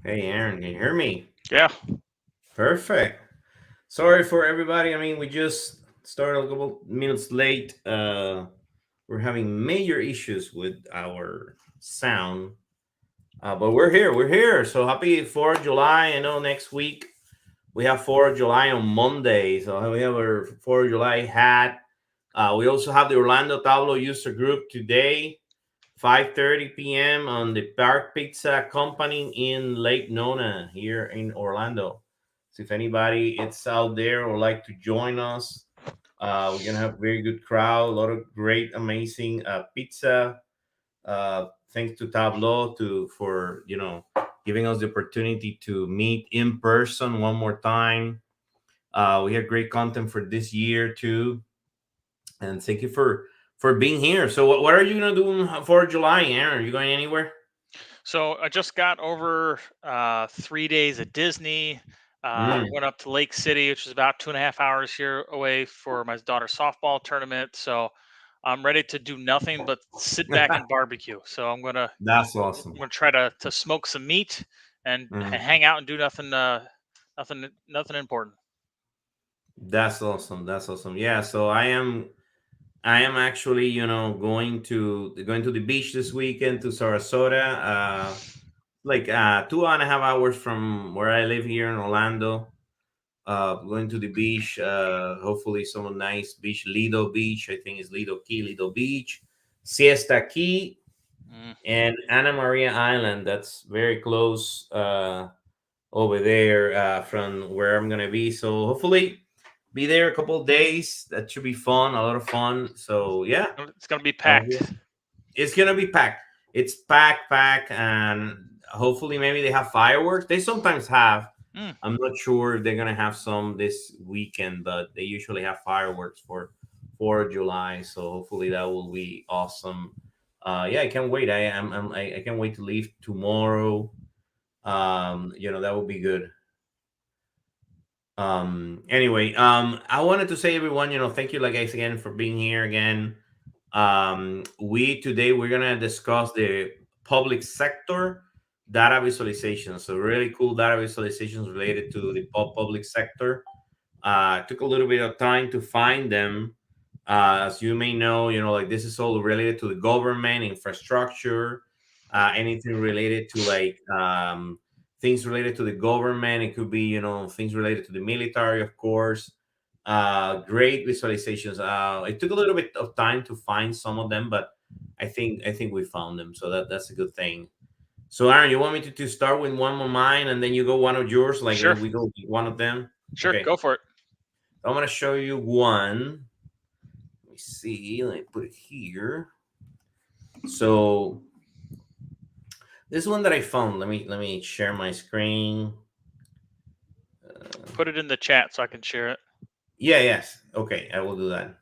Hey, Aaron, can you hear me? Yeah. Perfect. Sorry for everybody. I mean, we just started a couple minutes late. We're having major issues with our sound, but we're here. We're here. So happy 4th of July. I know next week we have 4th of July on Monday. So we have our 4th of July hat. We also have the Orlando Tableau user group today, 5:30 p.m. on the Park Pizza Company in Lake Nona here in Orlando. So if anybody is out there or like to join us, we're gonna have a very good crowd, a lot of great, amazing pizza. Thanks to Tableau for giving us the opportunity to meet in person one more time. We have great content for this year too, and thank you for being here. So what are you gonna do for July, Aaron? Are you going anywhere? So I just got over 3 days at Disney. Mm. Went up to Lake City, which is about 2.5 hours here away for my daughter's softball tournament. So I'm ready to do nothing but sit back and barbecue. So That's I'm awesome. gonna try to smoke some meat and Mhm. hang out and do nothing important. That's awesome. That's awesome. Yeah. So I am actually going to the beach this weekend to Sarasota. Like 2.5 hours from where I live here in Orlando. Going to the beach. Hopefully some nice beach, Lido Beach. I think it's Lido Key, Lido Beach, Siesta Key, Mm. and Anna Maria Island. That's very close over there from where I'm gonna be. So hopefully be there a couple of days. That should be fun, a lot of fun. So yeah, It's gonna be that'll be packed. it. It's gonna be packed. It's packed, and hopefully maybe they have fireworks. They sometimes have. Mm. I'm not sure if they're gonna have some this weekend, but they usually have fireworks for 4th of July. So hopefully that will be awesome. Yeah, I can't wait. I can't wait to leave tomorrow. That would be good. Anyway, I wanted to say everyone, thank you like guys again for being here again. We're gonna discuss the public sector data visualization. So really cool data visualizations related to the public sector. Took a little bit of time to find them. As you may know, like this is all related to the government, infrastructure, anything related to like things related to the government. It could be, things related to the military, of course. Great visualizations. It took a little bit of time to find some of them, but I think we found them. So that's a good thing. So Aaron, you want me to start with one of mine and then you go one of yours, like Sure. we go with one of them? Sure. Okay. Go for it. I'm gonna show you one. Let me see. Let me put it here. So this one that I found. Let me share my screen. Put it in the chat so I can share it. Yeah. Yes. Okay. I will do that.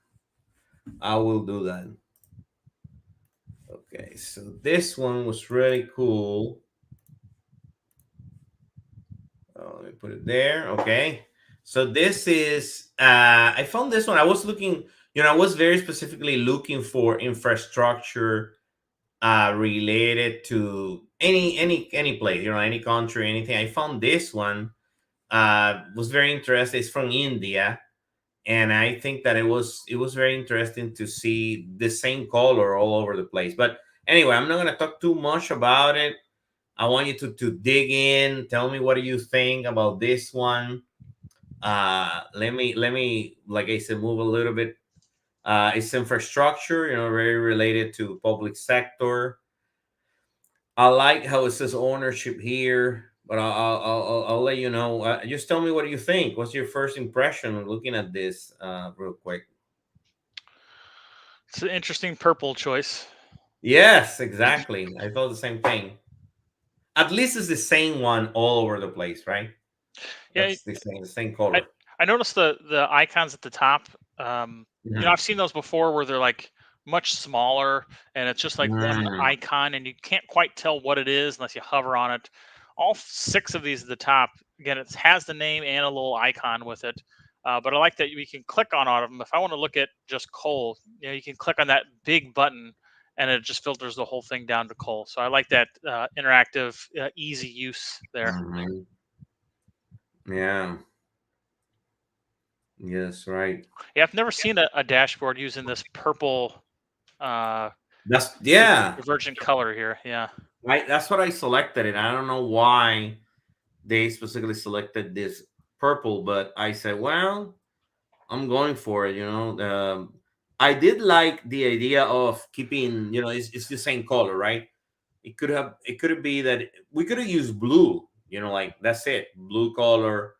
I will do that. Okay. So this one was really cool. Let me put it there. Okay. So this is. I found this one. I was looking. I was very specifically looking for infrastructure related to any place, any country, anything. I found this one was very interesting. It's from India, and I think that it was very interesting to see the same color all over the place. But anyway, I'm not gonna talk too much about it. I want you to dig in. Tell me what do you think about this one. Let me like I said, move a little bit. It's infrastructure, very related to public sector. I like how it says ownership here, but I'll let you know. Just tell me what do you think. What's your first impression looking at this, real quick? It's an interesting purple choice. Yes, exactly. I thought the same thing. At least it's the same one all over the place, right? Yeah, That's the same I color. I noticed the icons at the top. Um, Mhm. I've seen those before where they're like much smaller and it's just like one Mm. icon and you can't quite tell what it is unless you hover on it. All six of these at the top, again, it has the name and a little icon with it. But I like that we can click on all of them. If I want to look at just coal, you can click on that big button and it just filters the whole thing down to coal. So I like that interactive, easy use there. Mhm. Yeah. Yes. Right. Yeah, I've never seen a dashboard using this purple uh, That's yeah. divergent color here. Yeah. That's what I selected, and I don't know why they specifically selected this purple, but I said, well, I'm going for it. I did like the idea of keeping, it's the same color, right? It could be that we could have used blue, like that's it, blue color,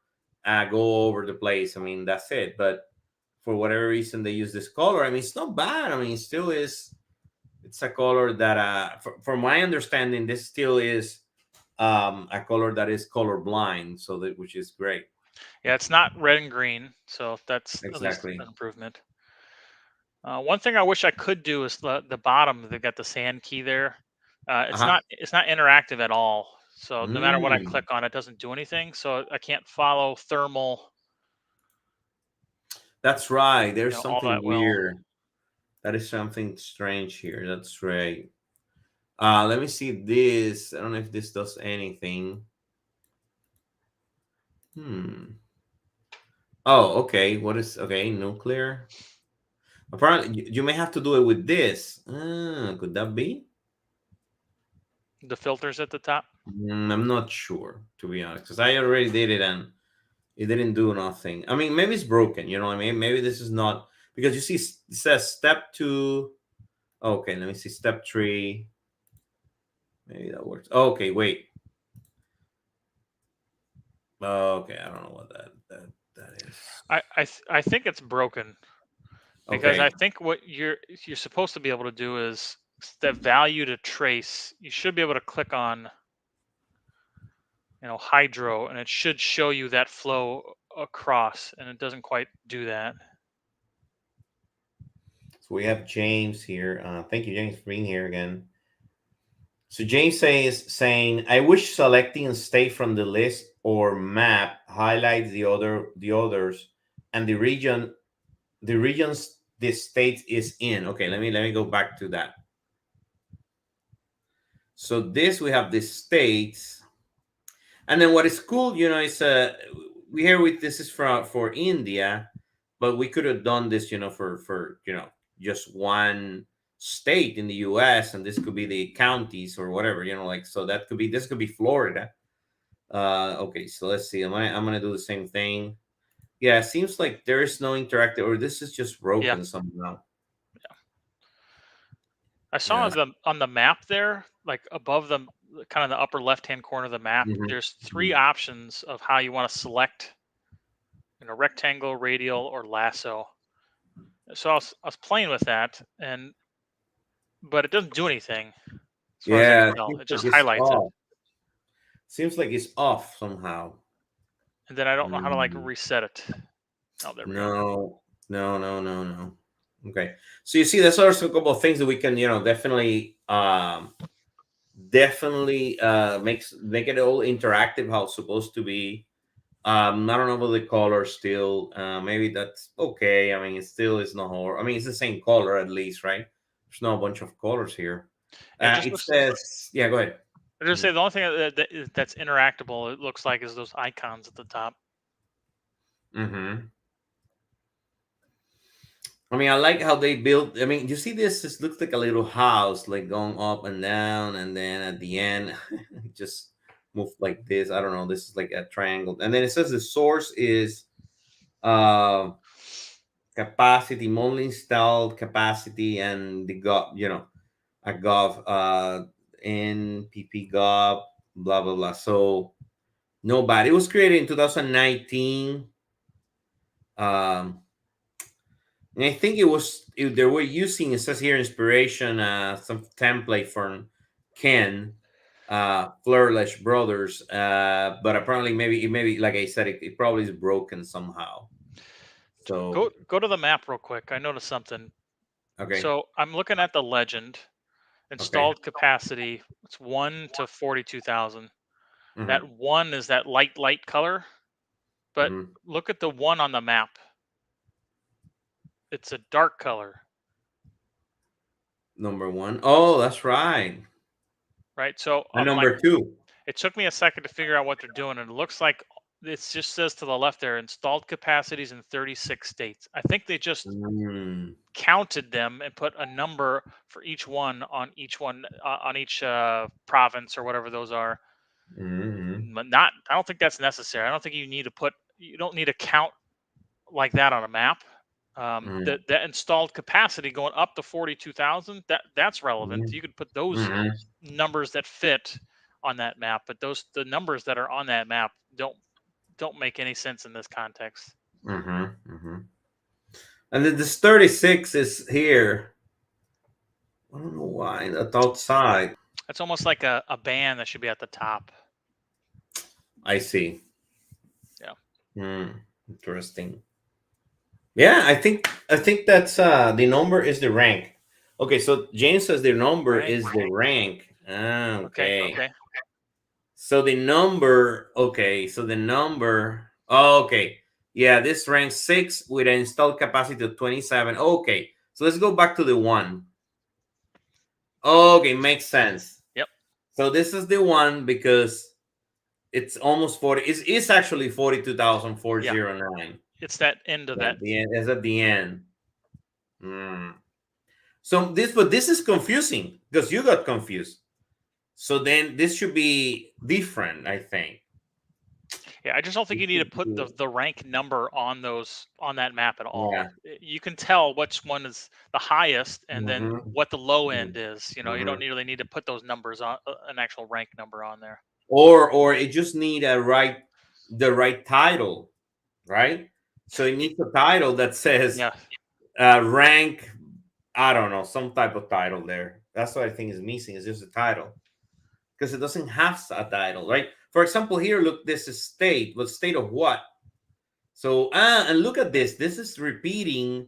go over the place. I mean, that's it. But for whatever reason, they use this color. I mean, it's not bad. I mean, it still is. It's a color that, from my understanding, this still is a color that is color blind, so that which is great. Yeah, it's not red and green, so that's at least Exactly. an improvement. One thing I wish I could do is the bottom. They've got the sand key there. It's Uh-huh. not interactive at all. So no matter what I Mm, click on, it doesn't do anything. So I can't follow thermal, that's right. There's all something that well. weird. That is something strange here. That's right. Let me see this. I don't know if this does anything. Hmm. Oh, okay. What is okay? Nuclear. Apparently, you may have to do it with this. Could that be? The filters at the top. I'm not sure, to be honest, because I already did it and it didn't do nothing. I mean, maybe it's broken. You know what I mean? Maybe this is not because you see it says step two. Okay, let me see step three. Maybe that works. Okay, wait. Okay, I don't know what that is. I think it's broken because I Okay, think what you're supposed to be able to do is the value to trace. You should be able to click on hydro, and it should show you that flow across, and it doesn't quite do that. so we have James here. Thank you, James, for being here again. So James saying, I wish selecting state from the list or map highlights the others and the regions this state is in. Okay, let me go back to that. So this we have the states, and then what is cool, is we here with this is for India, but we could have done this, for just one state in the U.S. and this could be the counties or whatever, like so that could be this could be Florida. Okay, so let's see. I'm gonna do the same thing. Yeah, it seems like there is no interactive, or this is just Yeah, broken somehow. I saw Yeah. on the map there, like above the kind of the upper left hand corner of the map. Mhm, There's three mhm. options of how you want to select, rectangle, radial, or lasso. So I was playing with that, but it doesn't do anything as far as I can Yeah, it tell. seems It like just it's highlights it, off. Seems like it's off somehow. and then I don't know how to like Mm. reset it. Oh, there we go. No, no, no, no, no. Okay. So you see, there's also a couple of things that we can, definitely make it all interactive how it's supposed to be. I don't know about the color still. Maybe that's okay. I mean, it still is not horror. I mean, it's the same color at least, right? There's no bunch of colors here. It just It looks. says, yeah, go ahead. I just say the only thing that's interactable. It looks like is those icons at the top. Mm-hmm. I mean, I like how they built. I mean, you see this? This looks like a little house, like going up and down, and then at the end, it just move like this. I don't know. This is like a triangle, and then it says the source is uh capacity, monthly installed capacity, and the gov, a gov, in pp gov, blah blah blah. So no bad. It was created in 2019. Um, And I think they were using, it says here, inspiration, some template from Ken, Flourish Brothers, but apparently maybe like I said, it probably is broken somehow. Go So go to the map real quick. I noticed something. okay, So I'm looking at the legend. okay, Installed capacity. It's 1 to 42,000. That hmm, one is that light color, but hmm. look at the one on the map. It's a dark color. Number one. Oh, that's right. right? So And I'm like, number two. it took me a second to figure out what they're doing, and it looks like it just says to the left there, installed capacities in 36 states. I think they just Mm, counted them and put a number for each one on each province or whatever those are. mm, But not, I don't think that's necessary. I don't think you don't need a count like that on a map. mm, The installed capacity going up to 42,000, that's relevant. mm, You could put those mm, numbers that fit on that map, but the numbers that are on that map don't make any sense in this context. mm, mm. And then this 36 is here. I don't know why that's outside. It's almost like a band that should be at the top. I see. Yeah. Interesting. Yeah, I think that's the number is the rank. Okay, so James says the number Rank. is the rank. Okay. Okay. Okay. So the number, okay, so the number, oh, okay. Yeah, this ranks 6 with an installed capacity of 27. Okay, so let's go back to the one. Okay, makes sense. Yep. So this is the one because it's almost 40. It's actually Yeah. 42,409. It's that end of that. At the end, is at the end. So but this is confusing because you got confused. So then this should be different, I think. Yeah, I just don't think This you need to should put be- the rank number on that map at all. Yeah. You can tell which one is the highest and then Mhm. what the low end Mhm. is. You don't Mhm. really need to put those numbers on an actual rank number on there. Or it just need the right title, right? So it needs a title that says Yeah, rank. I don't know, some type of title there. That's what I think is missing. Is just a title because it doesn't have a title, right? For example, here, look, this is state. But state of what? So and look at this. This is repeating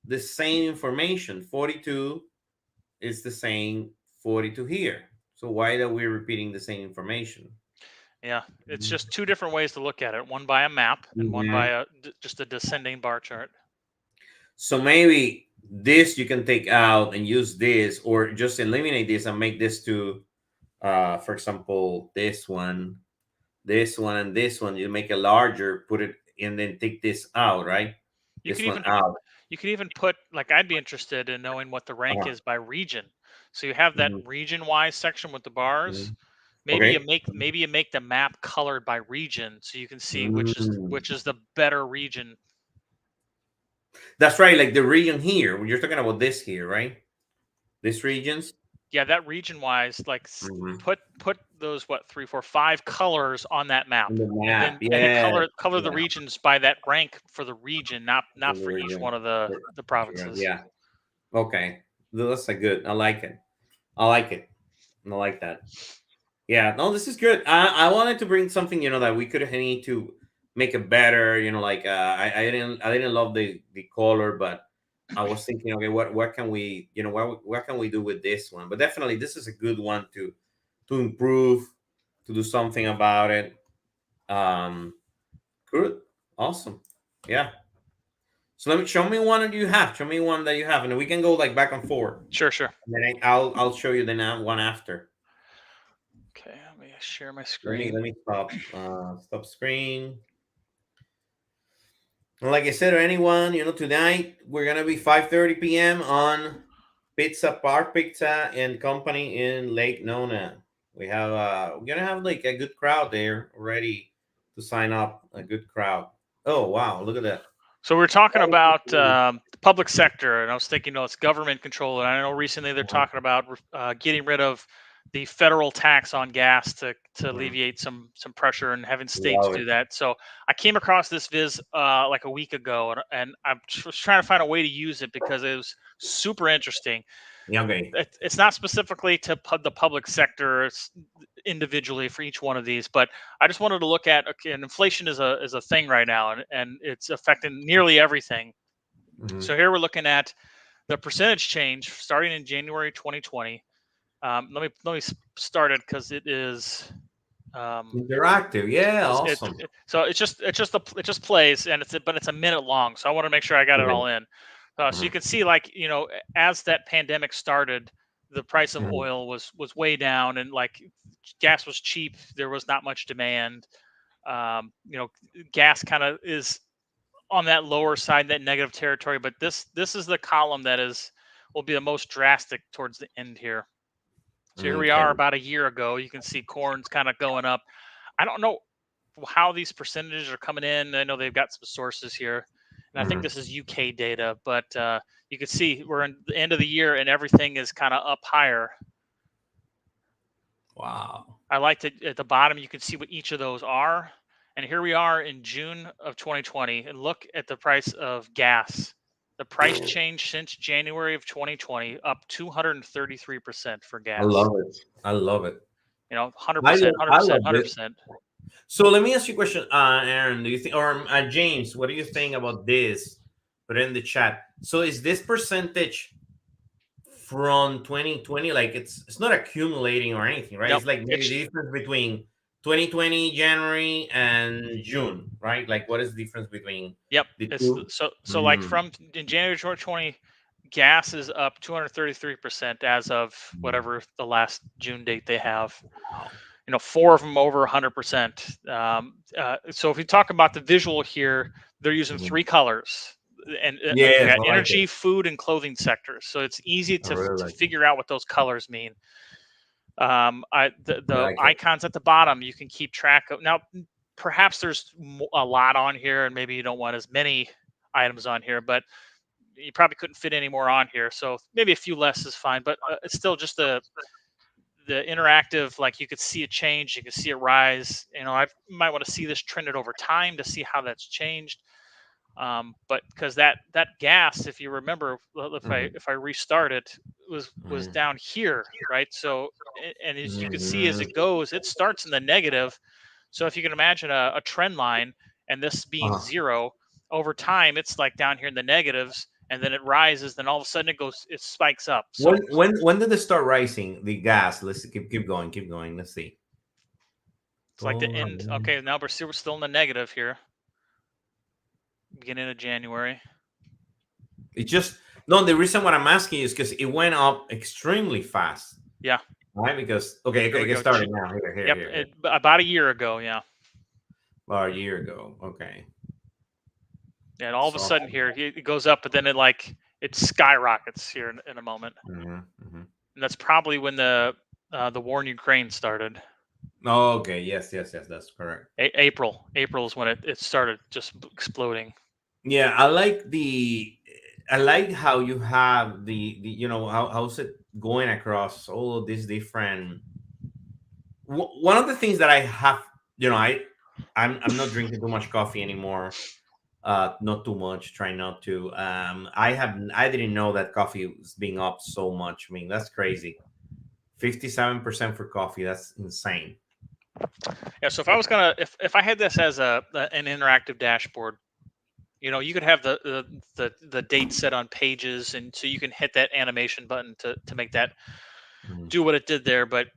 the same information. 42 is the same 42 here. So why are we repeating the same information? yeah. It's just two different ways to look at it. One by a map and one by Mhm. just a descending bar chart. So maybe this you can take out and use this, or just eliminate this and make this to, for example, this one, and this one. You make it larger, put it, and then take this out, right? You This could one even out. put, like, I'd be interested in knowing what the rank Uh-huh. is by region. So you have that Mhm. region wise section with the bars. Mhm. Okay. Maybe you make the map colored by region so you can see Mm. which is the better region. That's right. Like the region here. You're talking about this here, right? These regions. Yeah, that region wise, like Mhm. put those, what, three, four, five colors on that On map, the map. and then Yeah. color the Yeah. regions by that rank for the region, not In the for each region. one of the Sure. provinces. Yeah. Okay. That's a good. I like it. I like it. I like that. Yeah, no, this is good. I wanted to bring something, that we could need to make it better. Like I didn't love the color, but I was thinking, okay, what can we, what can we do with this one? But definitely, this is a good one to improve, to do something about it. Um, Good, awesome, yeah. So let me show me one that you have. Show me one that you have, and we can go like back and forth. Sure, sure. And then I'll show you the one after. Okay, let me share my Let me screen. let me stop screen. And like I said to anyone, tonight we're gonna be 5:30 p.m. on Pizza Park Pizza and Company in Lake Nona. We're gonna have like a good crowd there already to sign up. A good crowd. Oh wow, look at that. So we're talking about the public sector, and I was thinking, it's government control. And I know recently they're talking about getting rid of the federal tax on gas to Mhm. alleviate some pressure and having states Love do it. that. So I came across this viz like a week ago, and I was trying to find a way to use it because it was super interesting. Yeah, okay. It's not specifically to the public sector individually for each one of these, but I just wanted to look at, okay, and inflation is a thing right now, and it's affecting nearly everything. Mhm. So here we're looking at the percentage change starting in January 2020. Let me start it because it is um, Interactive. Yeah, it, awesome. so it just plays, and but it's a minute long, so I want to make sure I got it Okay. all in. So you can see, like, as that pandemic started, the price of Mhm. oil was way down, and like gas was cheap. There was not much demand. You know, gas kind of is on that lower side, that negative territory. But this is the column that will be the most drastic towards the end here. So here we Okay. are about a year ago. You can see corn's kind of going up. I don't know how these percentages are coming in. I know they've got some sources here, and I think Mhm. this is UK data, but you can see we're in the end of the year and everything is kind of up higher. Wow. I like to, at the bottom, you can see what each of those are. And here we are in June of 2020, and look at the price of gas. The price change since January of 2020, up 233% for I gas. love it. I love it. 100%, I 100%, love it. 100%. So let me ask you a question, Aaron. Do you think, or James, what do you think about this? Put it in the chat. So is this percentage from 2020? Like it's not accumulating or anything, right? Nope. It's like maybe It's the difference between 2020 January and June, right? Like what is the difference between Yep. the It's two? so like Mm. from in January 2020, gas is up 233% as of Mm. whatever the last June date they have. Wow. Four of them over 100%. So if we talk about the visual here, they're using Mhm. three colors, and you Yes, got I like energy, it. food, and clothing sectors. So it's easy I to really like it. figure out what those colors mean. I The like it. icons at the bottom, you can keep track of. Now, perhaps there's a lot on here, and maybe you don't want as many items on here, but you probably couldn't fit any more on here. So maybe a few less is fine, but it's still just the interactive, like you could see it change, you could see it rise. I might want to see this trended over time to see how that's changed. But because that gas, if you remember, Mhm. if I restart it, was Mhm. down here, right? So and as you can see, as Mhm. it goes, it starts in the negative. So if you can imagine a trend line, and this being Uh-huh. zero, over time it's like down here in the negatives, and then it rises, then all of a sudden it spikes up. So When did it start rising? The gas. Let's keep going. Keep going. Let's see. it's like the end. Okay, now we're still in the negative here, beginning of January. It just no. The reason what I'm asking is because it went up extremely fast, Yeah, right? Because okay, here okay, we get go. started now. Here, here, Yep, here, here. about a year ago. Yeah. About a year ago. Okay. And all of a So. sudden here it goes up, but then it skyrockets here in a moment. Mhm, mhm. And that's probably when the war in Ukraine started. Oh, okay. Yes, yes, yes. That's correct. April is when it started just exploding. Yeah, I like the. I like how you have the how's it going across all of these different. One of the things that I have, I'm not drinking too much coffee anymore. Not too much. Try not to. I didn't know that coffee was being up so much. I mean, that's crazy. 57% for coffee. That's insane. Yeah. So if I was gonna if I had this as an interactive dashboard, you could have the date set on pages, and so you can hit that animation button to make that Mhm. do what it did there. But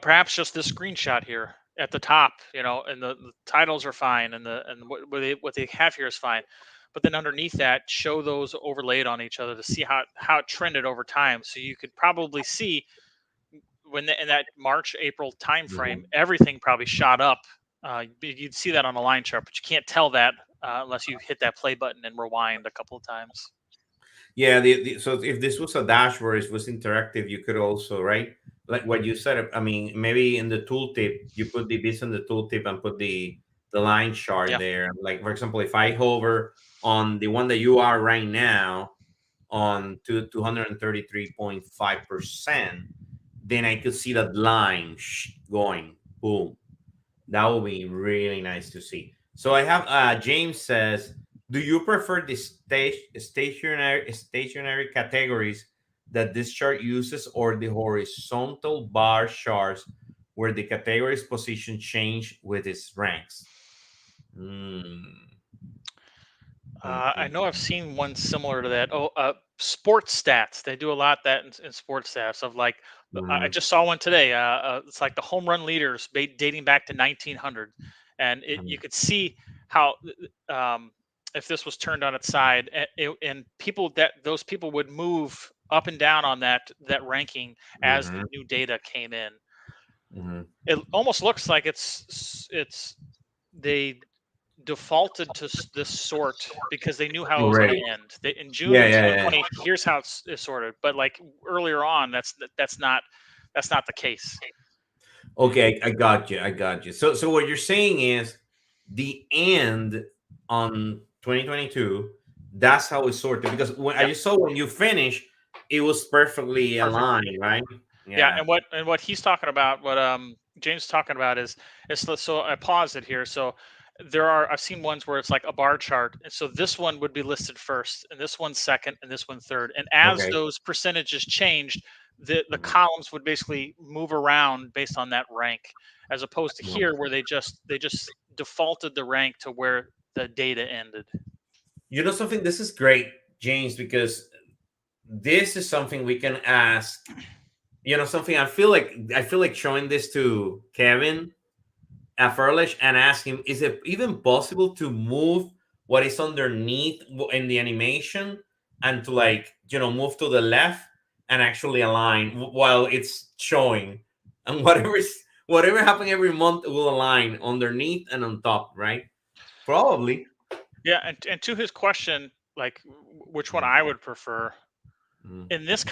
perhaps just this screenshot here at the top, and the titles are fine, and what they have here is fine. But then underneath that, show those overlaid on each other to see how it trended over time. So you could probably see in that March April timeframe, Mhm. everything probably shot up. You'd see that on a line chart, but you can't tell that unless you hit that play button and rewind a couple of times. Yeah, so if this was a dashboard, it was interactive, you could also, right? Like what you said, I mean, maybe in the tooltip, you put the bits in the tooltip and put the line chart Yeah. there. Like for example, if I hover on the one that you are right now on to 233.5%, then I could see that line going boom. That would be really nice to see. So I have James says, do you prefer the stationary categories that this chart uses, or the horizontal bar charts where the categories position change with its ranks? Mm, I mm. know I've seen one similar to that. Oh, sports stats. They do a lot that in sports stats of like. I Mhm, just saw one today. It's like the home run leaders dating back to 1900, and you mhm, could see how. if this was turned on its side, and those people would move up and down on that ranking as the Hmm. new data came in. Hmm. It almost looks like it's they defaulted to this sort because they knew how it was going Already. to end. In June Yeah, of yeah, yeah. 2020, here's how it's sorted. But like earlier on, that's not the case. Okay, I got you. I got you. So what you're saying is the end on 2022. That's how it's sorted because when I Yep, just saw when you finish, it was perfectly perfect. aligned, right? Yeah, Yeah. and what he's talking about, what James is talking about is so I paused it here. So I've seen ones where it's like a bar chart, and so this one would be listed first, and this one second, and this one third. And as Okay. those percentages changed, the Mhm. columns would basically move around based on that rank, as opposed to Mhm. here where they just defaulted the rank to where the data ended. You know something? This is great, James, because this is something we can ask. You know something? I feel like showing this to Kevin at Furlish and ask him: Is it even possible to move what is underneath in the animation and to move to the left and actually align while it's showing, and whatever happened every month will align underneath and on top, right? Probably. Yeah, and to his question, like which one Mhm. I would prefer, Mhm. in this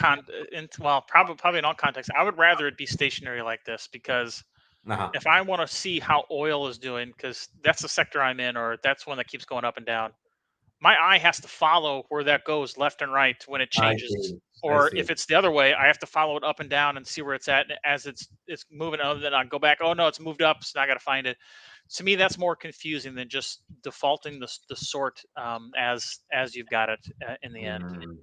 in well, probably in all contexts, I would rather it be stationary like this, because Uh-huh. if I want to see how oil is doing, because that's the sector I'm in, or that's one that keeps going up and down, my eye has to follow where that goes left and right when it I changes. see. I Or see. if it's the other way, I have to follow it up and down and see where it's at. And as it's moving, other than I go back, oh no, it's moved up, so now I got to find it. To me, that's more confusing than just defaulting the sort, as you've got it in the end. Mhm.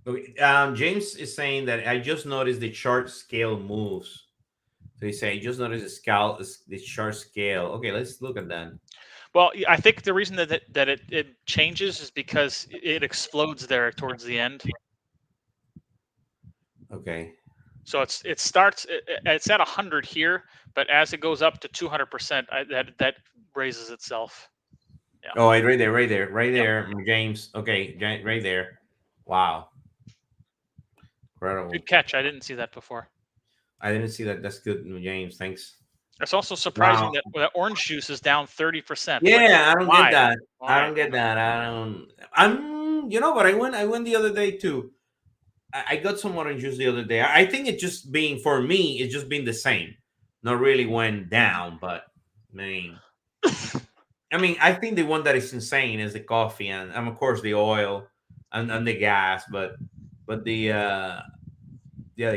Okay. James is saying that I just noticed the chart scale moves. So he say, just notice the chart scale. Okay, let's look at that. Well, I think the reason that it changes is because it explodes there towards the end. Okay. So it's at 100 here, but as it goes up to 200%, that raises itself. Yeah. Oh, right there, right there, right Yep. there, James. Okay, right there. Wow, incredible. Good catch. I didn't see that before. I didn't see that. That's good, James. Thanks. It's also surprising Wow. that orange juice is down 30%. Like, Yeah, I don't get why? that. I Why? don't get that. I don't. But I went the other day too. I got some orange juice the other day. I think it just being for me, it's just been the same. Not really went down, but man, I think the one that is insane is the coffee and of course the oil and the gas, but the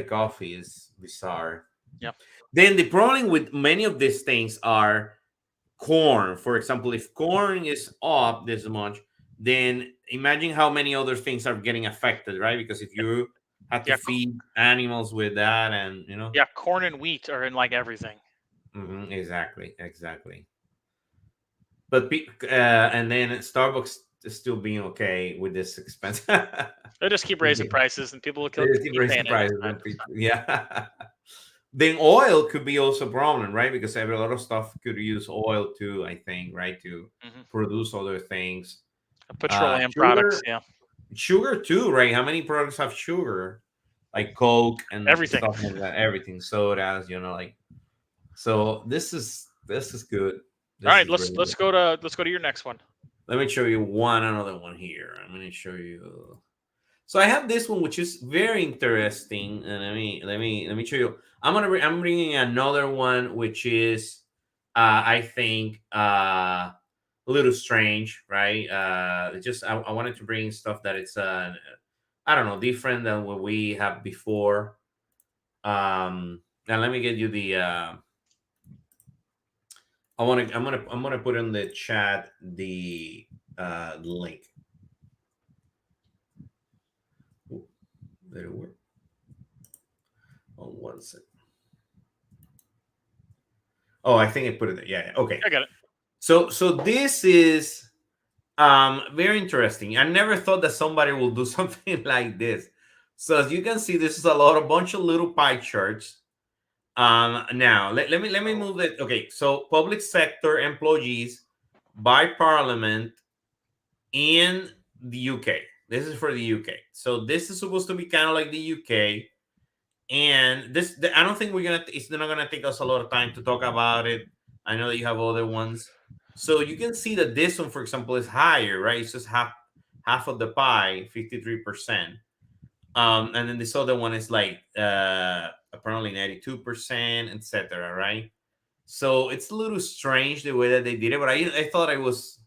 coffee is bizarre. Yep. Then the problem with many of these things are corn. For example, if corn is up this much, then imagine how many other things are getting affected, right? Because if you have to Yeah. feed animals with that, and Yeah. Corn and wheat are in like everything. exactly, exactly. But and then Starbucks is still being okay with this expense. They just keep raising prices, and people will They just keep keep raising paying it. It's prices, fine. and people, yeah. Then oil could be also a problem, right? Because a lot of stuff could use oil too, I think, right, to Hmm. produce other things. Petroleum products. Sugar, Yeah. sugar too, right? How many products have sugar, like Coke and Everything. stuff like that? Everything, sodas, like. So this is good. All This right. is really good. Let's go to your next one. Let me show you another one here. I'm going to show you. So I have this one, which is very interesting, and let me show you. I'm bringing another one, which is, I think, a little strange, right? Just I wanted to bring stuff that it's, I don't know, different than what we have before. And let me get you the. I'm gonna put in the chat the link. Ooh, did it work? On one second. Oh, I think I put it there. Yeah, yeah. Okay. I got it. So this is very interesting. I never thought that somebody will do something like this. So as you can see, this is a bunch of little pie charts. Now let me move it. Okay, so public sector employees by Parliament in the UK. This is for the UK. So this is supposed to be kind of like the UK. And I don't think it's not gonna take us a lot of time to talk about it. I know that you have other ones. So you can see that this one, for example, is higher, right? It's just half of the pie, 53%. And then this other one is like apparently 92%, etc. Right? So it's a little strange the way that they did it, but I thought it was,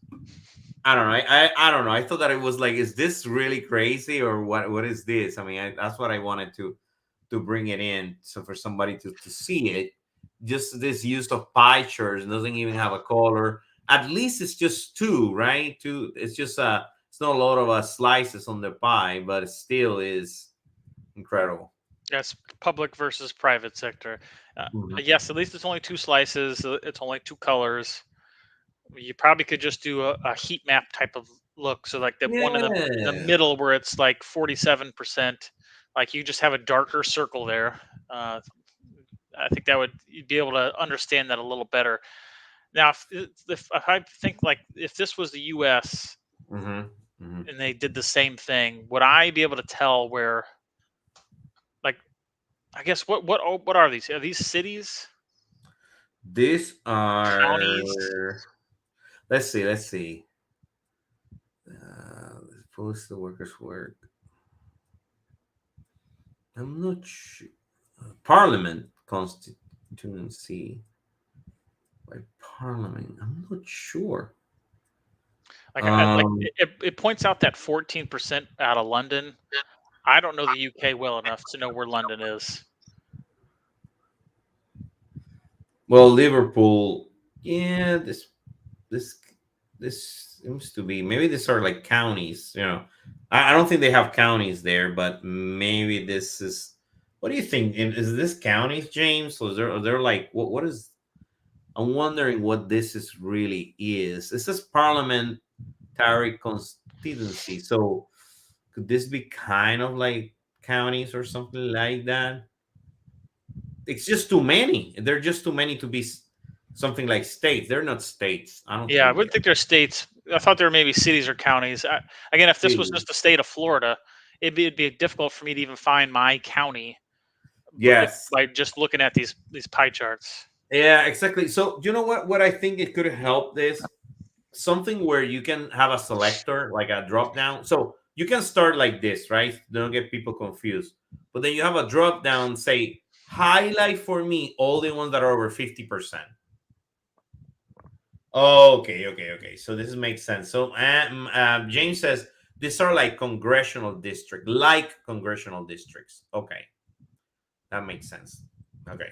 I don't know. I don't know. I thought that it was like, is this really crazy or what? What is this? I mean, that's what I wanted to bring it in, so for somebody to see it. Just this use of pie charts doesn't even have a color. At least it's just two, right? Two. It's just it's not a lot of slices on the pie, but it still is incredible. That's public versus private sector. Mhm. Yes, at least it's only two slices. It's only two colors. You probably could just do a heat map type of look. So like the one in the Yeah. middle where it's like 47%, like you just have a darker circle there. I think that would you'd be able to understand that a little better. Now, if I think like if this was the U.S. Hmm. Hmm. and they did the same thing, would I be able to tell where? Like, I guess what are these? Are these cities, These counties? are. Let's see. Let's see. Post the workers' work. I'm not sure. Parliament constituency by Parliament. I'm not sure. Like Um, it points out that 14% out of London. I don't know the UK well enough to know where London is. well, Liverpool. Yeah, this this seems to be, maybe these are like counties. I don't think they have counties there, but maybe this is. What do you think? Is this counties, James? Or is there like what is? I'm wondering what this is really is. This is parliamentary constituency. So could this be kind of like counties or something like that? It's just too many. They're just too many to be something like states. They're not states. I don't Yeah, I think they wouldn't are. think they're states. I thought there were maybe cities or counties. Again, if this was Cities. just the state of Florida, it'd be difficult for me to even find my county, Yes. by just looking at these pie charts. Yeah, exactly. So you know what I think it could help this? Something where you can have a selector, like a drop down. So you can start like this, right? Don't get people confused. But then you have a drop down, say, highlight for me all the ones that are over 50%. Okay, okay, okay. So this makes sense. So James says these are like congressional districts. Okay, that makes sense. Okay.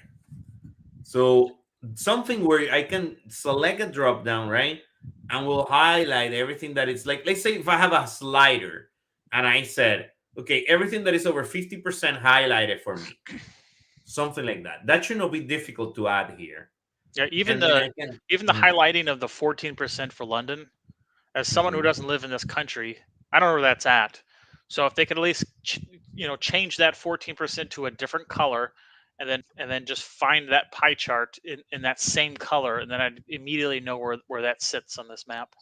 So something where I can select a drop down, right? And we'll highlight everything that it's like, let's say if I have a slider and I said, okay, everything that is over 50% highlighted for me, something like that. That should not be difficult to add here. Yeah, even And then the I can, even the mhm, highlighting of the 14% for London, as someone who mhm. doesn't live in this country, I don't know where that's at. So if they could at least change that 14% to a different color, and then just find that pie chart in that same color, and then I'd immediately know where that sits on this map.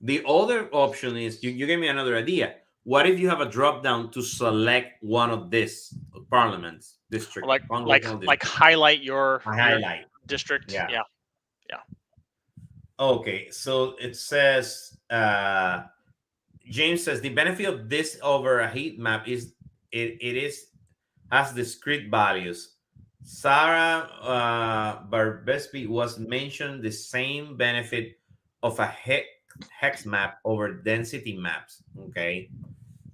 The other option is you gave me another idea. What if you have a drop down to select one of this parliaments Or district, like congressional like district? highlight your I your highlight. district. Yeah. Yeah, yeah. Okay, so it says James says the benefit of this over a heat map is it is has discrete values. Sarah Barbesby was mentioned the same benefit of a hex map over density maps. Okay,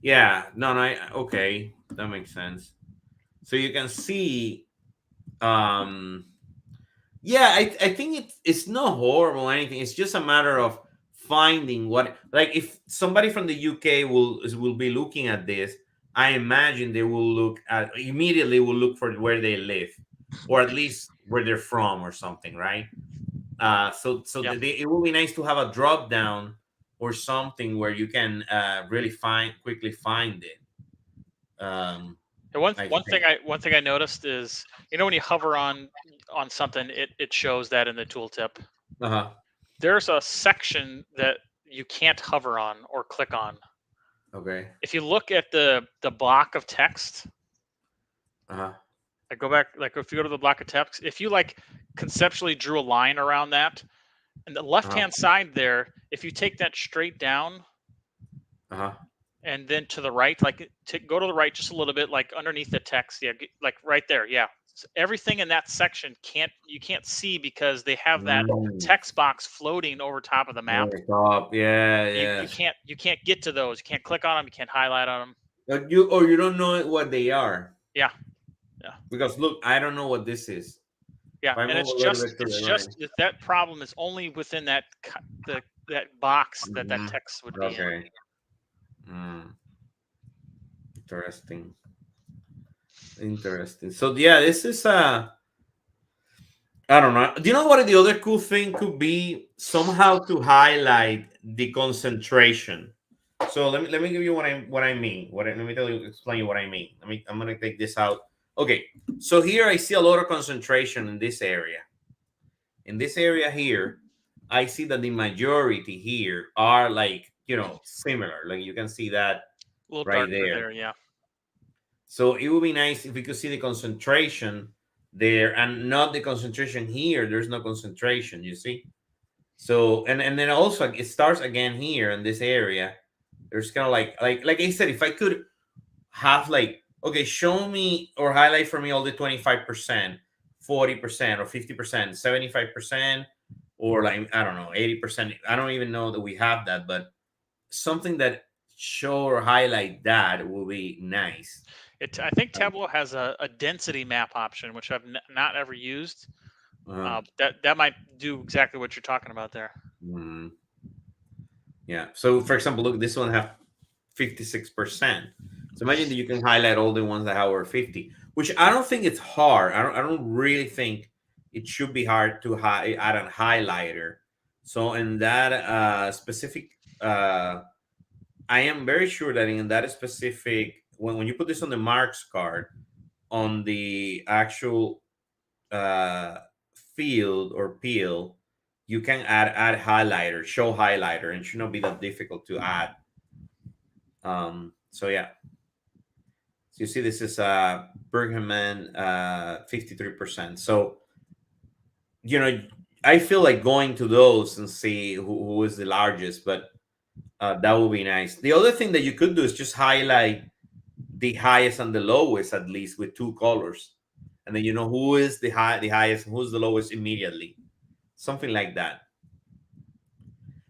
yeah, no, no, okay, that makes sense. So you can see, um, yeah, I think it's not horrible or anything. It's just a matter of finding what, like, if somebody from the UK will be looking at this, I imagine they will look at immediately will look for where they live, or at least where they're from or something, right? So Yeah. it will be nice to have a drop down or something where you can really quickly find it. Um, And one I one thing think. I one thing I noticed is when you hover on something, it shows that in the tooltip. Uh huh. there's a section that you can't hover on or click on. Okay. If you look at the block of text, Uh-huh. like go back, like if you go to the block of text, if you like conceptually drew a line around that, and the left Uh-huh. hand side there, if you take that straight down Uh-huh. and then to the right, like to go to the right just a little bit, like underneath the text, yeah, like right there, yeah. Everything in that section you can't see because they have that Mm. text box floating over top of the map. Oh, stop. Yeah, You yeah. you can't get to those. You can't click on them. You can't highlight on them. You don't know what they are. Yeah, yeah, Because look, I don't know what this is. yeah. If I And move a little bit to the it's right. just that problem is only within that box that Mhm. text would be in. Okay. Mm, interesting. Interesting. So yeah, this is I don't know. Do you know what the other cool thing could be? Somehow to highlight the concentration. So let me give you what I mean. Let me tell you explain you what I mean. I'm gonna take this out. Okay. So here I see a lot of concentration in this area. In this area here, I see that the majority here are like similar. Like you can see that A little right darker there. there. Yeah. So it would be nice if we could see the concentration there and not the concentration here. There's no concentration, you see? So and then also it starts again here in this area. There's kind of like I said, if I could have like, okay, show me or highlight for me all the 25%, 40% or 50%, 75%, or like I don't know, 80%. I don't even know that we have that, but something that show or highlight that will be nice. I think Tableau has a density map option, which I've not ever used. Uh, That might do exactly what you're talking about there. mm, yeah. So for example, look, this one have 56%. So imagine that you can highlight all the ones that have over 50, which I don't think it's hard. I don't really think it should be hard to add a highlighter. So in that specific I am very sure that in that specific when you put this on the marks card on the actual uh, field or peel, you can add highlighter, show highlighter, and it should not be that difficult to add. So yeah, so you see this is Bergman 53%. So I feel like going to those and see who is the largest, but that would be nice. The other thing that you could do is just highlight the highest and the lowest at least with two colors, and then you know who is the highest and who's the lowest immediately, something like that.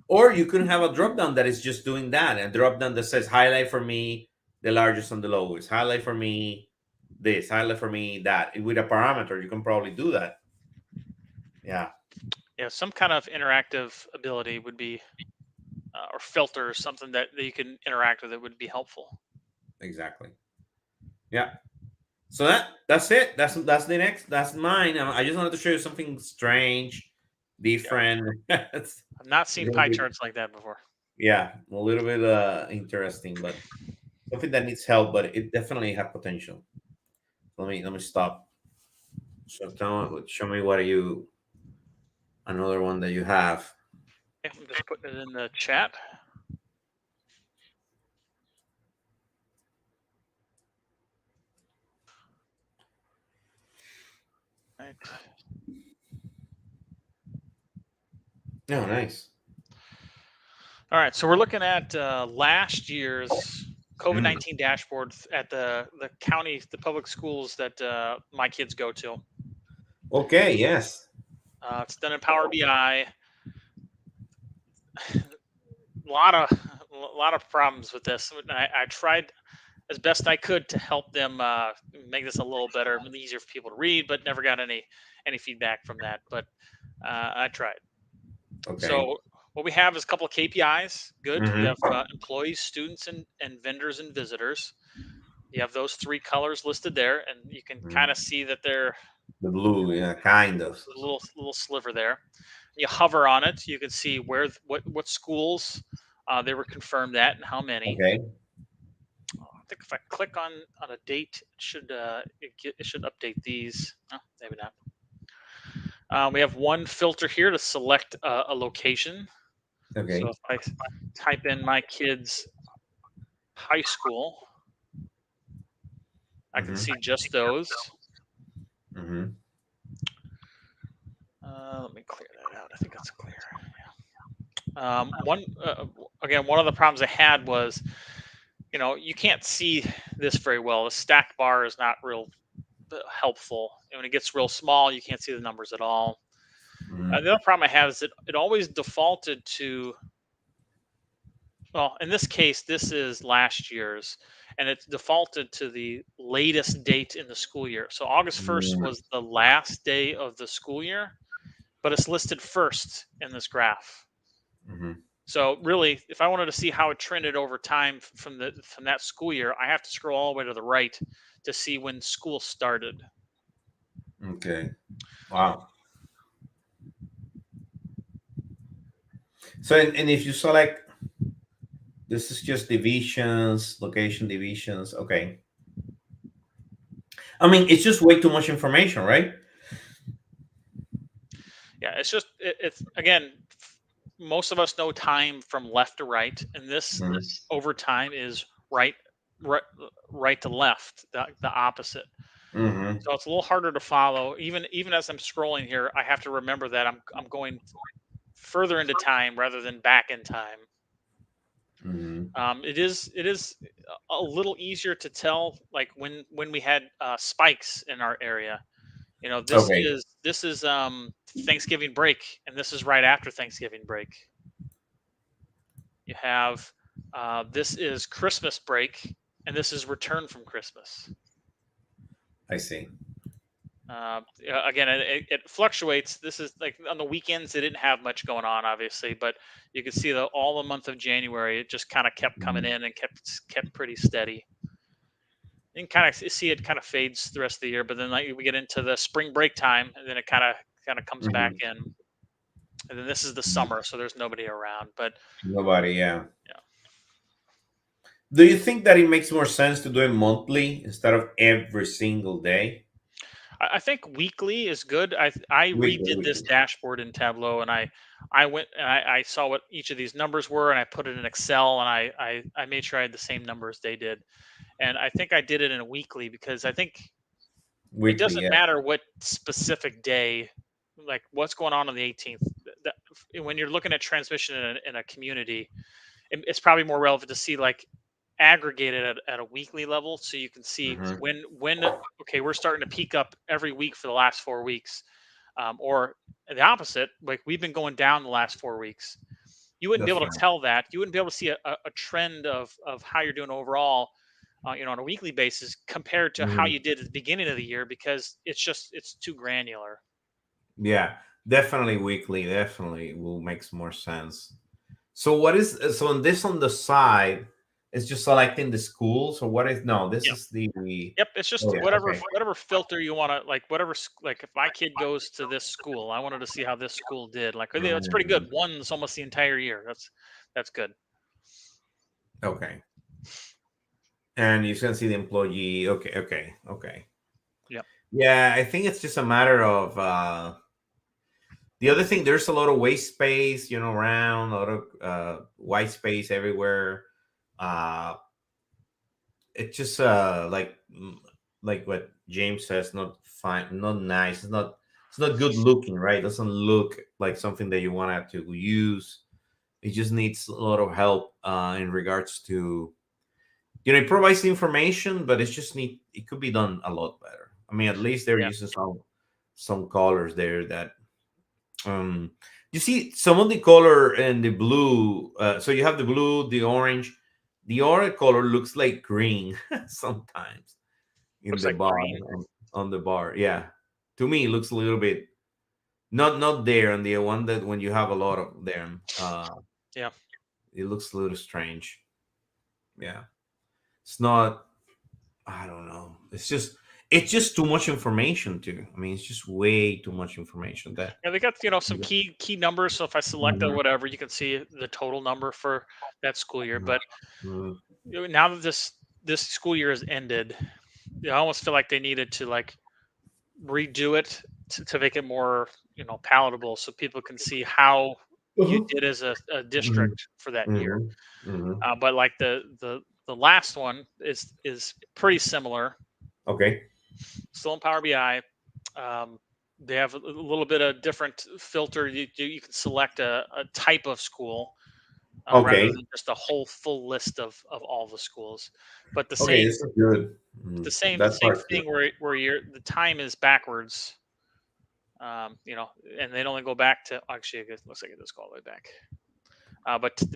Or you could have a drop down that is just doing that, a drop down that says highlight for me the largest and the lowest, highlight for me this, highlight for me that. With a parameter you can probably do that. Yeah, Yeah, some kind of interactive ability would be, or filter, or something that you can interact with. It would be helpful. exactly. Yeah. So that's it. That's the next. That's mine. I just wanted to show you something strange, Yeah, different. It's I've not a seen little pie bit, charts like that before. yeah, a little bit interesting, but something that needs help, but it definitely have potential. Let me stop. So show me what you another one that you have. Yeah, I'm just putting it in the chat. Right. Oh, nice. All right. So we're looking at last year's Mm. COVID-19 dashboard at the county, the public schools that my kids go to. Okay. Yes. It's done in Power BI. A lot of problems with this. I tried as best I could to help them make this a little better, easier for people to read, but never got any feedback from that. But I tried. Okay. So what we have is a couple of KPIs. Good. We Mm-hmm. have employees, students, and vendors and visitors. You have those three colors listed there, and you can kind of see that they're The blue, yeah, kind of. a little sliver there. You hover on it, you can see what schools they were confirmed at and how many. Okay. I think if I click on a date, it should update these. Oh, maybe not. We have one filter here to select a location. So Okay. if I type in my kid's high school, I can Mm-hmm. see just those. Mm-hmm. Let me clear that out. I think that's clear. One again, one of the problems I had was, you can't see this very well. The stack bar is not real helpful, and when it gets real small, you can't see the numbers at all. Mm-hmm. The other problem I have is that it always defaulted to, well, in this case, this is last year's, and it's defaulted to the latest date in the school year. So August 1st was the last day of the school year, but it's listed first in this graph. Mm-hmm. So really, if I wanted to see how it trended over time from that school year, I have to scroll all the way to the right to see when school started. Okay. Wow. So, and if you select, this is just divisions, location divisions. Okay. I mean, it's just way too much information, right? Yeah, it's just it's again, most of us know time from left to right, and this over time is right, right, right to left, the opposite. Mm-hmm. So it's a little harder to follow. Even as I'm scrolling here, I have to remember that I'm going further into time rather than back in time. Mm-hmm. It is a little easier to tell, like when we had spikes in our area. This Okay. is Thanksgiving break, and this is right after Thanksgiving break. You have this is Christmas break, and this is return from Christmas. I see. Again, it fluctuates. This is like on the weekends, they didn't have much going on, obviously, but you can see that all the month of January, it just kind of kept coming Mhm. in and kept pretty steady. You can kind of see it kind of fades the rest of the year, but then like we get into the spring break time, and then it kind of comes back Mhm. in, and then this is the Mhm. summer, so there's nobody around. But Nobody, yeah. yeah, Do you think that it makes more sense to do it monthly instead of every single day? I think weekly is good. I Weekly, redid this weekly. dashboard in Tableau, and I went and I saw what each of these numbers were, and I put it in Excel, and I made sure I had the same numbers they did, and I think I did it in a weekly because I think it Weekly, doesn't yeah. matter what specific day, like what's going on the 18th. When you're looking at transmission in a community, it's probably more relevant to see like aggregated at a weekly level, so you can see Hmm. when okay, we're starting to peak up every week for the last 4 weeks, or the opposite, like we've been going down the last 4 weeks. You wouldn't be That's able right. to tell that. You wouldn't be able to see a trend of how you're doing overall, on a weekly basis compared to how Mhm. you did at the beginning of the year, because it's too granular. Yeah, definitely weekly. Definitely will makes more sense. So what is so on this on the side? It's just selecting the schools, or what is no? This is the Yep, it's just oh yeah, okay. whatever filter you want to, like, like if my kid goes to this school, I wanted to see how this school did. Like, oh, yeah, that's pretty good. Mhm. One's almost the entire year. That's good. Okay. And you can see the employee. Okay, okay, okay. Yep. Yeah, I think it's just a matter of the other thing. There's a lot of waste space, around a lot of white space everywhere. Uh, it's just like what James says, not fine, not nice. It's not good looking, right? It doesn't look like something that you want to use. It just needs a lot of help in regards to it provides the information, but it could be done a lot better. I mean, at least they're Yeah. using some colors there that um you see some of the color and the blue. So you have the blue, the orange. The orange color looks like green sometimes in Looks the like bar green. on the bar. Yeah, to me, it looks a little bit not there on the one that when you have a lot of them. Yeah. It looks a little strange. Yeah, it's not. I don't know. It's just too much information too. I mean, it's just way too much information. That. Yeah, they got, some key numbers. So if I select a Mhm, whatever, you can see the total number for that school year. mhm, But mhm. now that this school year has ended, I almost feel like they needed to like redo it to make it more palatable so people can see how you Uh-huh. did as a Mhm, district for that year. mhm, mhm. But like the last one is pretty similar, Okay. still in Power BI. Um, they have a little bit of different filter. You can select a type of school rather Okay. than just a whole full list of all the schools. But Okay. This is good. the Mm, same that same part's good. thing where the time is backwards. And they'd only go back to actually it looks like it does go all the way back.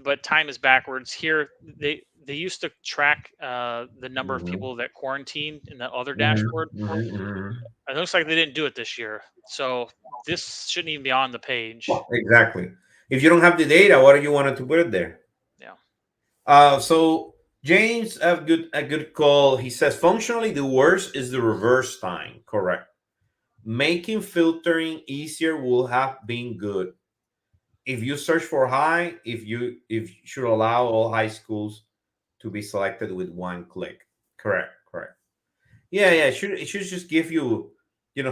But time is backwards here. They used to track the number of Mhm, people that quarantined in the other mhm, dashboard. mhm, mhm. It looks like they didn't do it this year, so this shouldn't even be on the page. Exactly. If you don't have the data, what do you want to put it there? Yeah, So James, a good call. He says functionally the worst is the reverse time. Correct. Making filtering easier will have been good. If you search for high, if you should allow all high schools to be selected with one click. Correct. Correct. Yeah, yeah. It should just give you,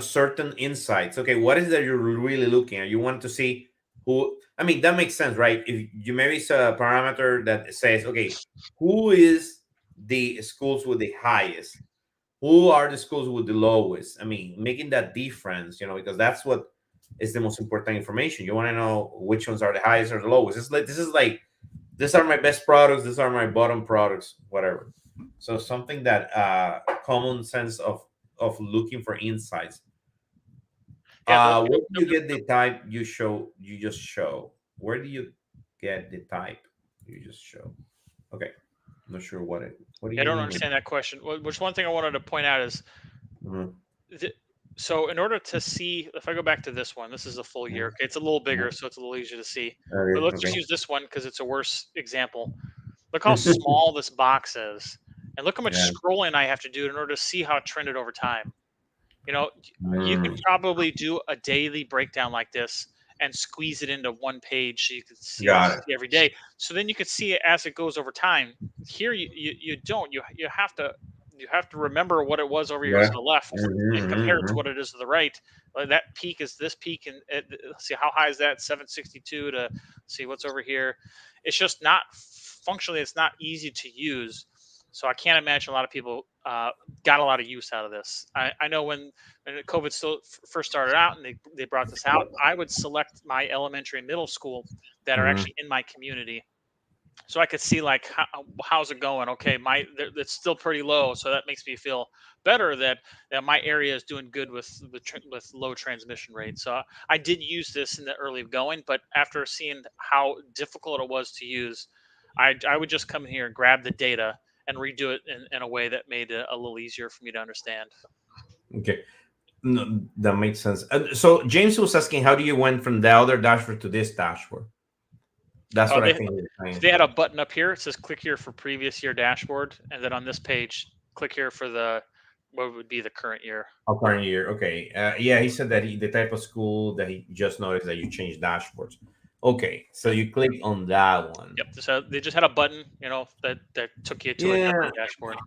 certain insights. Okay, what is that you're really looking at? You want to see who. I mean, that makes sense, right? If you maybe it's a parameter that says, okay, who is the schools with the highest? Who are the schools with the lowest? I mean, making that difference, because that's what is the most important information. You want to know which ones are the highest or the lowest. It's like this is like these are my best products, these are my bottom products, whatever. So something that common sense of looking for insights. yeah. Where do you get the type you just show? Where do you get the type you just show? Okay, I'm not sure what do I you don't mean with. understand that question. Which one thing I wanted to point out is Mhm, th- so in order to see, if I go back to this one, this is a full year. mhm, Okay, it's a little mhm. bigger, so it's a little easier to see. But Okay, let's just okay. use this one because it's a worse example. Look how small this box is, and look how much Yeah. scrolling I have to do in order to see how it trended over time. You could Mm, probably do a daily breakdown like this and squeeze it into one page so you could got it. see every day. So then you could see it as it goes over time. Here you don't. You have to remember what it was over here to Yeah. the left and compare it to Mm-hmm. what it is to the right. That peak is this peak, and let's see how high is that 762 to see what's over here. It's just not functionally. It's not easy to use. So I can't imagine a lot of people got a lot of use out of this. I know when COVID still first started out and they brought this out, I would select my elementary and middle school that are Mm-hmm. actually in my community, so I could see like how's it going. Okay, it's still pretty low, so that makes me feel better that my area is doing good with low transmission rates. So I did use this in the early going, but after seeing how difficult it was to use, I would just come in here and grab the data and redo it in a way that made it a little easier for me to understand. Okay. No, that makes sense. So James was asking, how do you went from the other dashboard to this dashboard? That's Uh, what I they think he's so saying. they had a button up here. It says click here for previous year dashboard, and then on this page, click here for the what would be the current year. Oh, current year. Okay. Yeah, he said that the type of school that he just noticed that you changed dashboards. Okay, so Yep. you click on that one. Yep. So they just had a button, that took you to a Yeah, different dashboard.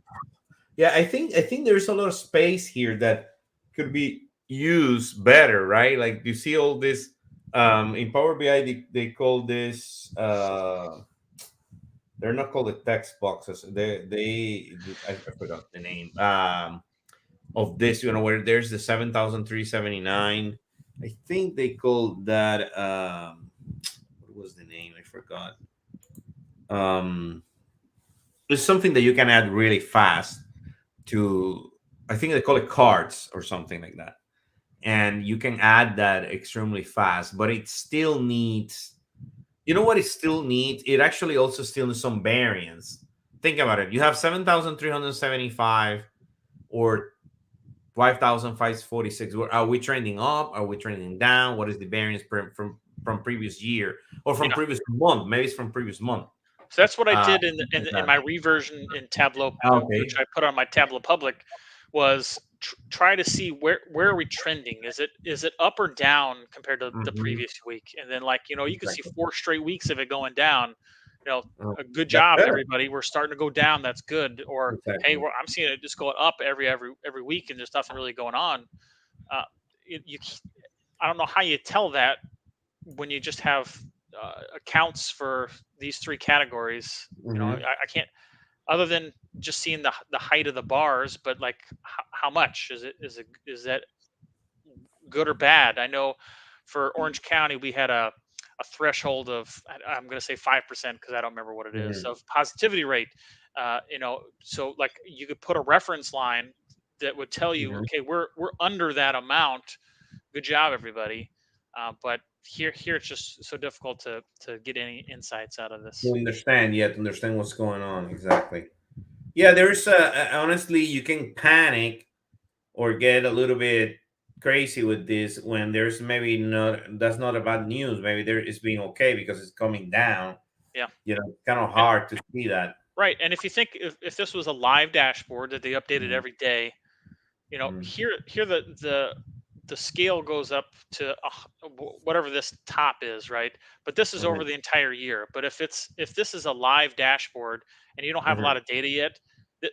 yeah. I think there's a lot of space here that could be used better, right? Like you see all this in Power BI. They call this. They're not called the text boxes. I forgot the name. Of this, where there's the 7,379. I think they called that what was the name? I forgot. Um it's something that you can add really fast to. I think they call it cards or something like that. And you can add that extremely fast, but it still needs, what it still needs? It actually also still needs some variance. Think about it. You have 7,375 or 5,546. Are we trending up? Are we trending down? What is the variance from previous year or from Yeah. previous month? Maybe it's from previous month. So that's what I did in Something like in that. my reversion in Tableau, which Okay. I put on my Tableau public, was try to see where are we trending? Is it up or down compared to the Hmm. previous week? And then you could see Exactly. 4 straight weeks of it going down. You know, Oh, a good that's job, better. everybody. We're starting to go down. That's good. Or hey, Exactly. I'm seeing it just going up every week, and there's nothing really going on. Uh, you I don't know how you tell that when you just have accounts for these three categories. Hmm. I can't, other than just seeing the height of the bars, but like how much is that good or bad? I know for Orange County we had a threshold of, I'm going to say 5% because I don't remember what it is, Hmm. of positivity rate. So like you could put a reference line that would tell you, Hmm. okay, we're under that amount. Good job, everybody. But here it's just so difficult to get any insights out of To this. understand, yeah, to understand what's going on exactly. Yeah, there's honestly, you can panic or get a little bit crazy with this when there's maybe not, that's not about news. Maybe there it's being okay because it's coming down. Yeah. You know, it's kind of And hard to see that. right. And if you think if this was a live dashboard that they updated Mhm. every day, Mhm. here the scale goes up to whatever this top is, right? But this is over Mhm. the entire year. But if this is a live dashboard and you don't have a lot Mhm. of data yet,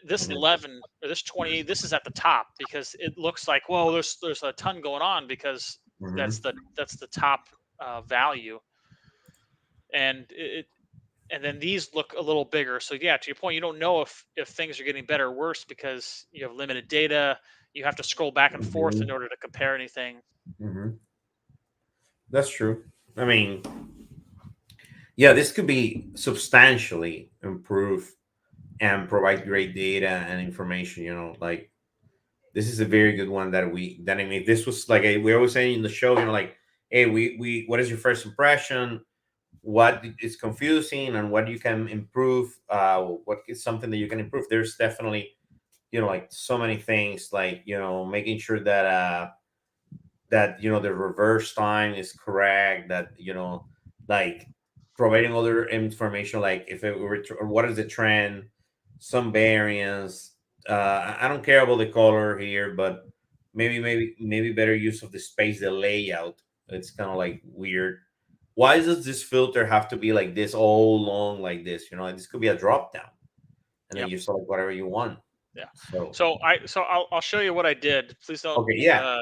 this Mhm. 11 or this 28, this is at the top because it looks like, whoa, there's a ton going on because Mhm. that's the top value. And and then these look a little bigger. So yeah, to your point, you don't know if things are getting better or worse because you have limited data. You have to scroll back and forth in Mhm. order to compare anything. Mhm. That's true. I mean, yeah, this could be substantially improved and provide great data and information. You know, like this is a very good one that I mean, if this was like we always saying in the show, you know, like, hey, we what is your first impression? What is confusing and what you can improve? What is something that you can improve? There's definitely, you know, like so many things, like, you know, making sure that that, you know, the reverse time is correct, that, you know, like providing other information, like if it were or what is the trend, some variance. I don't care about the color here, but maybe better use of the space, the layout. It's kind of like weird. Why does this filter have to be like this all long like this? You know, like this could be a drop down and then Yeah, you select whatever you want. yeah. So So I'll show you what I did. Please don't. okay, yeah, Uh,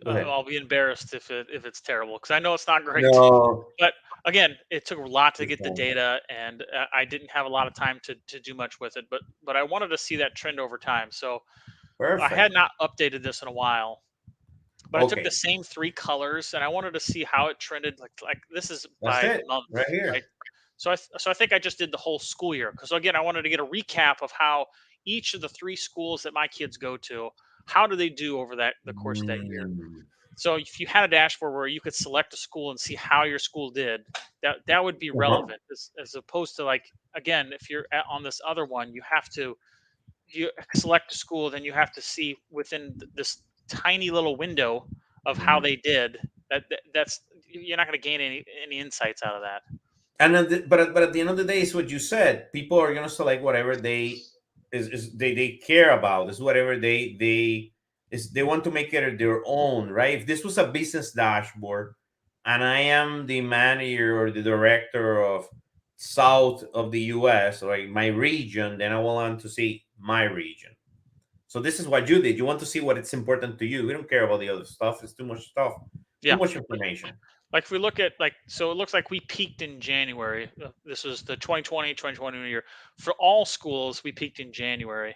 go ahead. I'll be embarrassed if it's terrible because I know it's not great. No, But again, it took a lot to it's get the fine. data, and I didn't have a lot of time to do much with it. But I wanted to see that trend over time. So I had Perfect. not updated this in a while, but I took the Okay, same three colors and I wanted to see how it trended. Like this is that's by it month, right right? here. So I think I just did the whole school year because again I wanted to get a recap of how each of the three schools that my kids go to, how do they do over that the course of that year. Mm. So if you had a dashboard where you could select a school and see how your school did, that would be Uh-huh. relevant as opposed to like again if you're on this other one you have to you select a school, then you have to see within this tiny little window of how Mhm. they did. That's you're not going to gain any insights out of that. And then but at the end of the day, it's what you said. People are gonna select whatever they is they care about. Is whatever they is they want to make it their own, right? If this was a business dashboard, and I am the manager or the director of South of the U.S., like my region, then I will want to see my region. So this is what you did. You want to see what it's important to you. We don't care about the other stuff. It's too much stuff, too Yeah. much information. Like if we look at like so it looks like we peaked in January. This was the 2020 year. For all schools, we peaked in January.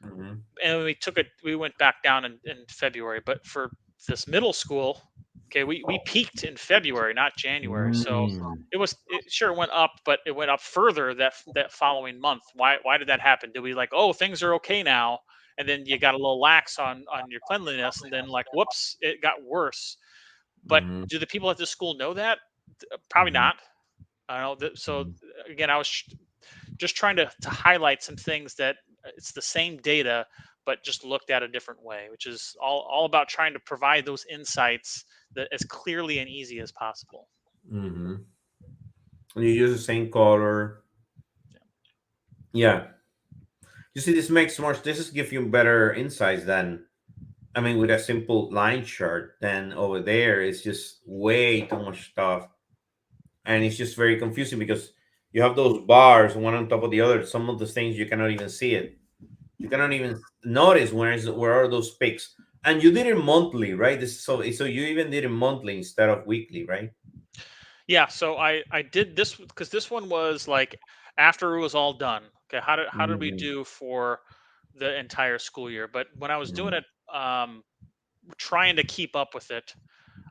Hmm. And we went back down in February. But for this middle school, okay, we peaked in February, not January. So Mm. it sure went up, but it went up further that following month. Why did that happen? Did we like, oh, things are okay now, and then you got a little lax on your cleanliness, and then like whoops, it got worse. But Mhm, do the people at this school know that? Probably mhm, not. I don't know. So mhm, again, I was just trying to highlight some things that it's the same data but just looked at a different way, which is all about trying to provide those insights that as clearly and easy as possible. mhm. And you use the same color. Yeah. Yeah. You see, this makes more. This is give you better insights than, I mean, with a simple line chart. Then over there, it's just way too much stuff, and it's just very confusing because you have those bars one on top of the other. Some of the things you cannot even see it. You cannot even notice where are those peaks. And you did it monthly, right? So you even did it monthly instead of weekly, right? Yeah, so I did this because this one was like after it was all done. Okay, how did we Mhm, do for the entire school year? But when I was doing mhm, it, trying to keep up with it,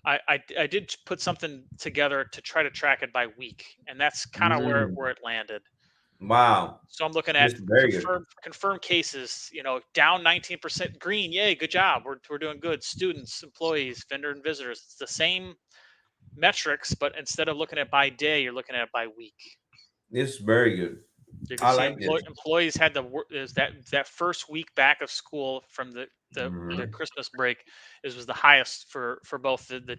I did put something together to try to track it by week, and that's kind of where mm. it landed. Wow, So I'm looking this at is very good. confirmed cases, down 19% green. Yay, good job. We're doing good. Students, employees, vendor and visitors. It's the same metrics, but instead of looking at by day, you're looking at it by week. This is very good. You can I see like this. employees had is that first week back of school from the Mhm, Christmas break was the highest for both the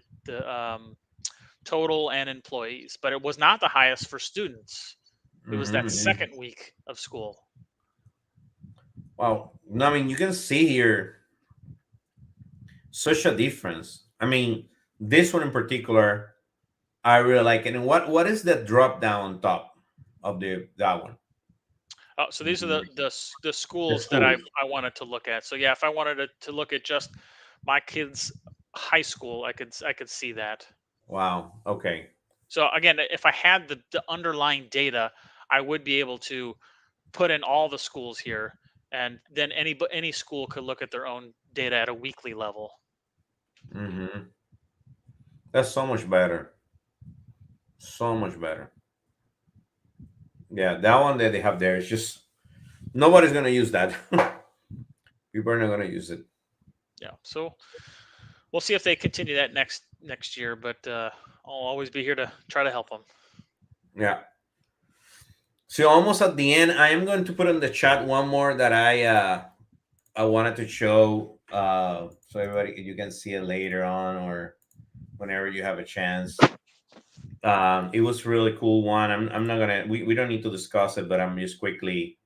total and employees, but it was not the highest for students. It was that mhm, mhm. second week of school. Wow. No, I mean, you can see here such a difference. I mean, this one in particular, I really like it. And what is the drop down on top of that one? So these are Mhm. the The schools that I schools. I wanted to look at. So yeah, if I wanted to look at just my kids' high school, I could see that. Wow. Okay. So again, if I had the underlying data, I would be able to put in all the schools here, and then any school could look at their own data at a weekly level. Hmm. That's so much better. So much better. Yeah, that one that they have there is just nobody's gonna use that. People are not gonna use it. Yeah. So we'll see if they continue that next year, but I'll always be here to try to help them. Yeah. So almost at the end, I am going to put in the chat one more that I wanted to show so everybody you can see it later on or whenever you have a chance. It was really cool one. I'm not gonna we don't need to discuss it, but I'm just quickly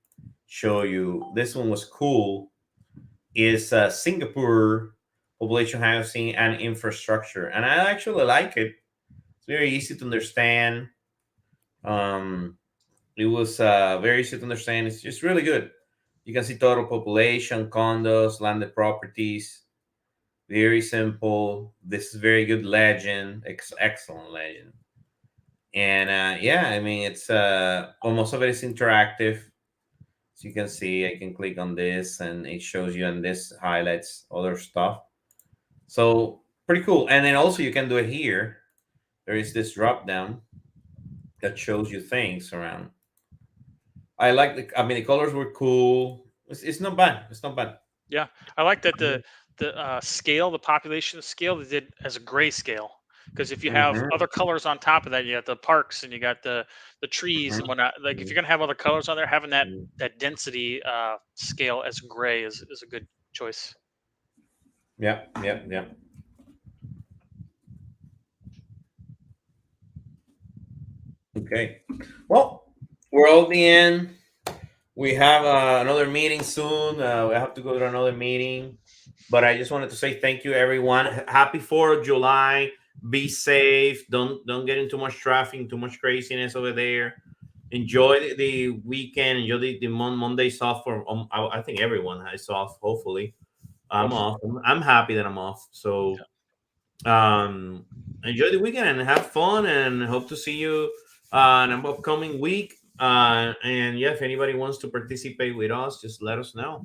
show you. This one was cool. Is Singapore population housing and infrastructure, and I actually like it. It's very easy to understand. Um, it was very easy to understand. It's just really good. You can see total population, condos, landed properties. Very simple. This is very good legend. Excellent legend. And yeah, I mean it's almost of it is interactive. As you can see, I can click on this and it shows you, and this highlights other stuff. So pretty cool. And then also you can do it here. There is this drop down that shows you things around. I like I mean the colors were cool. It's not bad. It's not bad. Yeah, I like that the scale, the population scale, they did as a grayscale. Because if you have Mm-hmm. other colors on top of that, you got the parks and you got the trees and whatnot. Like if you're gonna have other colors on there, having Hmm. that density scale as gray is a good choice. Yeah, yeah, yeah. Okay. Well, we're all the end. We have another meeting soon. We have to go to another meeting. But I just wanted to say thank you, everyone. Happy 4th of July. Be safe. Don't get into much traffic, too much craziness over there. Enjoy the weekend. Enjoy the Mondays off. For I think everyone is off. Hopefully, I'm Hopefully, off. I'm happy that I'm off. So um, enjoy the weekend and have fun. And hope to see you in an upcoming week. And yeah, if anybody wants to participate with us, just let us know.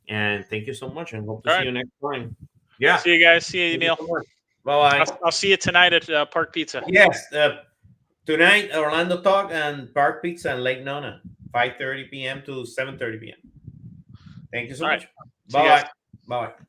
And thank you so much, and hope to all see right. you next time. Yeah, See you guys. See you, thank you Emil. so much. Bye bye. I'll see you tonight at Park Pizza. Yes, tonight Orlando Talk and Park Pizza and Lake Nona, 5:30 p.m. to 7:30 p.m. Thank you so All right. much. See you Bye guys. bye. Bye bye.